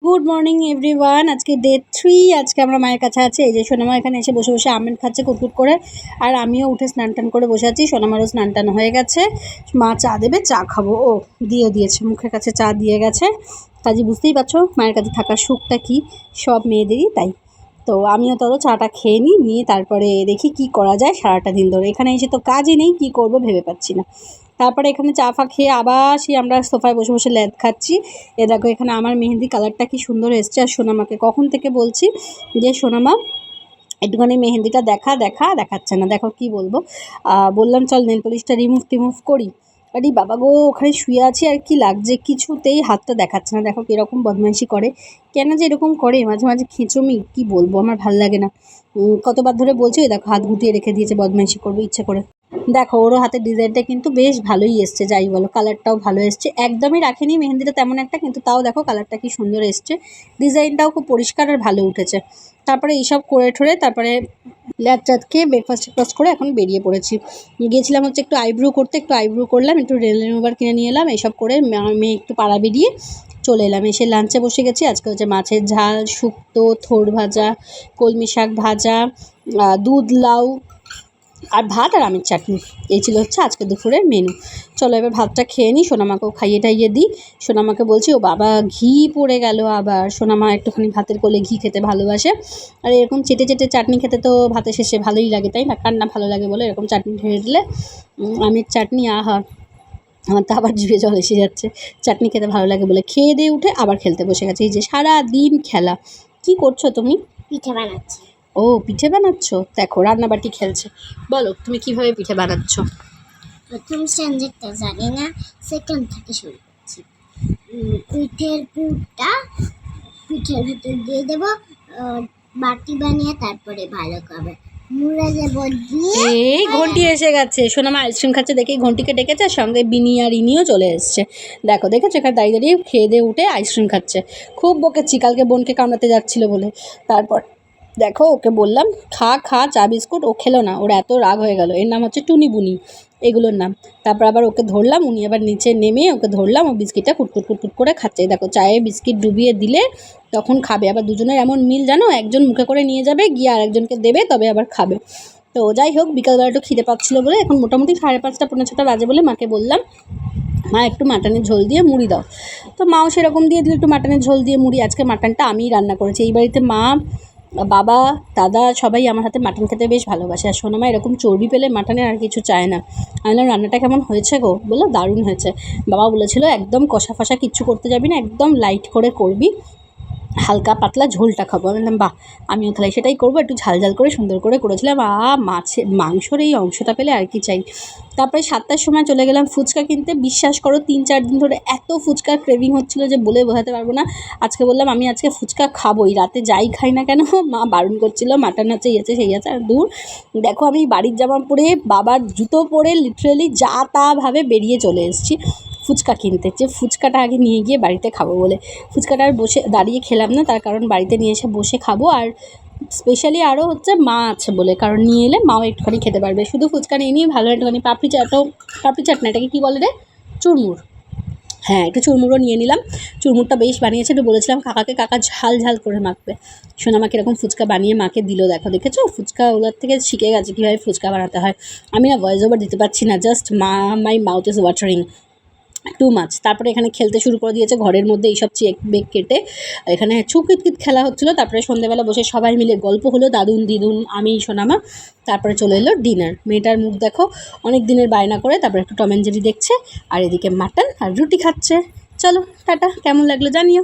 Good morning everyone. আজকে day 3। আজকে আমরা মায়ের কাছে আছি। এই যে সোনামা এখানে এসে বসে বসে আমের খাচ্ছে কুটকুট করে, আর আমিও উঠে স্নান টান করে বসে আছি। সোনামারও স্নান টান হয়ে গেছে। মা চা দেবে, চা খাবো। ও দিয়েছে, মুখের কাছে চা দিয়ে গেছে। কাজে বুঝতেই পারছো মায়ের কাছে থাকার সুখটা কি, সব মেয়েদেরই তাই। তো আমিও তো চাটা খেয়ে নিয়ে তারপরে দেখি কি করা যায় সারাটা দিন ধরে। এখানে এসে তো কাজই নেই, কি করব ভেবে পাচ্ছি না। তারপরে এখানে চা ফা খেয়ে আবার সেই আমরা সোফায় বসে বসে ল্যাদ খাচ্ছি। এ দেখো এখানে আমার মেহেন্দি কালারটা কি সুন্দর এসছে। আর সোনামাকে কখন থেকে বলছি যে সোনামা একটুখানি মেহেন্দিটা দেখাচ্ছে না। দেখো কি বলবো, বললাম চল নেল পলিশটা রিমুভ করি। আরে বাবা গো, ওখানে শুয়ে আছি আর কি লাগছে, কিছুতেই হাতটা দেখাচ্ছে না। দেখো কীরকম বদমাইশি করে, কেন যে এরকম করে মাঝে মাঝে খিঁচুমি, কি বলবো, আমার ভাল লাগে না। কতবার ধরে বলছি, দেখো হাত গুটিয়ে রেখে দিয়েছে, বদমাইশি করবে ইচ্ছে করে। দেখো ওরও হাতের ডিজাইনটা কিন্তু বেশ ভালোই এসছে, যাই বলো কালারটাও ভালো এসছে। একদমই রাখেনি মেহেন্দিটা তেমন একটা, কিন্তু তাও দেখো কালারটা কি সুন্দর এসছে, ডিজাইনটাও খুব পরিষ্কার আর ভালো উঠেছে। তারপরে এইসব করে ঠোরে তারপরে ল্যাদ খেয়ে ব্রেকফাস্ট করে এখন বেরিয়ে পড়েছি। গিয়েছিলাম হচ্ছে একটু আইব্রো করতে, একটু আইব্রো করলাম, একটু রেল রিমুভার কিনে নিয়ে এলাম। এইসব করে মেয়ে একটু পাড়া বেরিয়ে চলে এলাম। এসে লাঞ্চে বসে গেছি। আজকে হচ্ছে মাছের ঝাল, শুক্তো, থোড় ভাজা, কলমি শাক ভাজা, দুধ লাউ আর ভাত আর আমের চাটনি। এই ছিল হচ্ছে আজকে দুপুরের মেনু। চলো এবার ভাতটা খেয়ে নিই, সোনামাকেও খাইয়ে টাইয়ে দিই। সোনামাকে বলছি, ও বাবা ঘি পড়ে গেল আবার। সোনামা একটুখানি ভাতের কোলে ঘি খেতে ভালোবাসে, আর এরকম চেটে চেটে চাটনি খেতে তো ভাতের শেষে ভালোই লাগে, তাই না? কার না ভালো লাগে বলে, এরকম চাটনি ঢেলে দিলে, আমের চাটনি, আহা, আমার তো আবার জিভে জল এসে যাচ্ছে। চাটনি খেতে ভালো লাগে বলে খেয়ে দিয়ে উঠে আবার খেলতে বসে গেছে। এই যে সারা দিন খেলা। কি করছো তুমি? পিঠে বানাচ্ছি। ও পিঠে বানাচ্ছ, দেখো রান্নাবাটি খেলছে। বলো তুমি কিভাবে পিঠে বানাচ্ছ? প্রথম স্ট্যান্ডার্ডটা জানি না, সেকেন্ড থেকে শুরু করছি। পিঠের পুরটা পিঠের ভেতর দিয়ে দেবো, বাটি বানিয়ে তারপরে ভালো করে মুড়ে দেবো দিয়ে। এই ঘন্টি এসে গেছে, সোনামা আইসক্রিম খাচ্ছে দেখে ঘন্টিকে ডেকেছে, আর সঙ্গে বিনি আর ইনিও চলে এসছে। দেখেছো এখানে দাঁড়িয়ে দাঁড়িয়ে খেয়ে দিয়ে উঠে আইসক্রিম খাচ্ছে। খুব বকেছি কালকে বোনকে কামড়াতে যাচ্ছিলো বলে। তারপর দেখো ওকে বললাম খা চা বিস্কুট, ও খেলো না, ওর এত রাগ হয়ে গেল। এর নাম হচ্ছে টুনি বুনি, এগুলোর নাম। তারপর আবার ওকে ধরলাম, উনি আবার নিচে নেমে ওকে ধরলাম, ও বিস্কিটটা কুটকুট করে খাচ্ছে। দেখো চায়ে বিস্কিট ডুবিয়ে দিলে তখন খাবে। আবার দুজনের এমন মিল জানো, একজন মুখে করে নিয়ে যাবে, গিয়ে আরেকজনকে দেবে, তবে আবার খাবে। তো যাই হোক, বিকালবেলা একটু খিদে পাচ্ছিলো বলে, এখন মোটামুটি 5:30 পৌনে 6টা বাজে বলে মাকে বললাম, মা একটু মাটনের ঝোল দিয়ে মুড়ি দাও। তো মাও সেরকম দিয়ে দিল একটু মাটনের ঝোল দিয়ে মুড়ি। আজকে মাটনটা আমিই রান্না করেছি। এই বাড়িতে মা, বাবা, দাদা সবাই আমার হাতে মাটন খেতে বেশ ভালোবাসে। আর সোনামা এরকম চর্বি পেলে মাটনের আর কিছু চায় না। আমি বললাম রান্নাটা কেমন হয়েছে গো? বললো দারুণ হয়েছে। বাবা বলেছিল একদম কষা ফষা কিচ্ছু করতে যাবি না, একদম লাইট করে করবি, হালকা পাতলা ঝোলটা খাবো। আমি বললাম বাহ, আমিও তাহলে সেটাই করবো। একটু ঝাল করে সুন্দর করে করেছিলাম। মাংসর এই অংশটা পেলে আর কি চাই। তারপরে 7টার সময় চলে গেলাম ফুচকা কিনতে। বিশ্বাস করো 3-4 দিন ধরে এত ফুচকার ক্রেভিং হচ্ছিলো যে বলে বোঝাতে পারবো না। আজকে বললাম আমি আজকে ফুচকা খাবোই, রাতে যাই খাই না কেন। মা বারণ করছিলো, মাটন আছে এই আছে সেই আছে। আর দূর, দেখো আমি বাড়ির জামা পরে বাবার জুতো পরে লিটারেলি যা তা ভাবে বেরিয়ে চলে এসেছি ফুচকা কিনতে, যে ফুচকাটা আগে নিয়ে গিয়ে বাড়িতে খাবো বলে। ফুচকাটা আর বসে দাঁড়িয়ে খেলাম না, তার কারণ বাড়িতে নিয়ে এসে বসে খাবো। আর স্পেশালি আরও হচ্ছে মা আছে বলে, কারণ নিয়ে এলে মাও একটুখানি খেতে পারবে। শুধু ফুচকা নিয়ে ভালো একটুখানি পাপড়ি চাট না, এটাকে কী বলে রে, চুরমুর। হ্যাঁ, একটু চুরমুরও নিয়ে নিলাম। চুরমুরটা বেশ বানিয়েছে, একটু বলেছিলাম কাকাকে, কাকা ঝাল করে মাখবে। সোনামাকে এরকম ফুচকা বানিয়ে মাকে দিল। দেখেছো ফুচকা ওদের থেকে শিখে গেছে কীভাবে ফুচকা বানাতে হয়। আমি না ভয়েস ওভার দিতে পারছি না, just my mouth is watering to মাছ। তারপরে এখানে খেলতে শুরু করে দিয়েছে ঘরের মধ্যে, এইসব চেক বেক কেটে এখানে ছুকিত খেলা হচ্ছিলো। তারপরে সন্ধ্যেবেলা বসে সবাই মিলে গল্প হলো, দাদুন দিদুন আমি সোনামা। তারপরে চলে এলো ডিনার। মেয়েটার মুখ দেখো, অনেক দিনের বায়না করে তারপরে একটু টম অ্যান্ড জেরি দেখছে, আর এদিকে মাটন আর রুটি খাচ্ছে। চলো টাটা, কেমন লাগলো জানিও।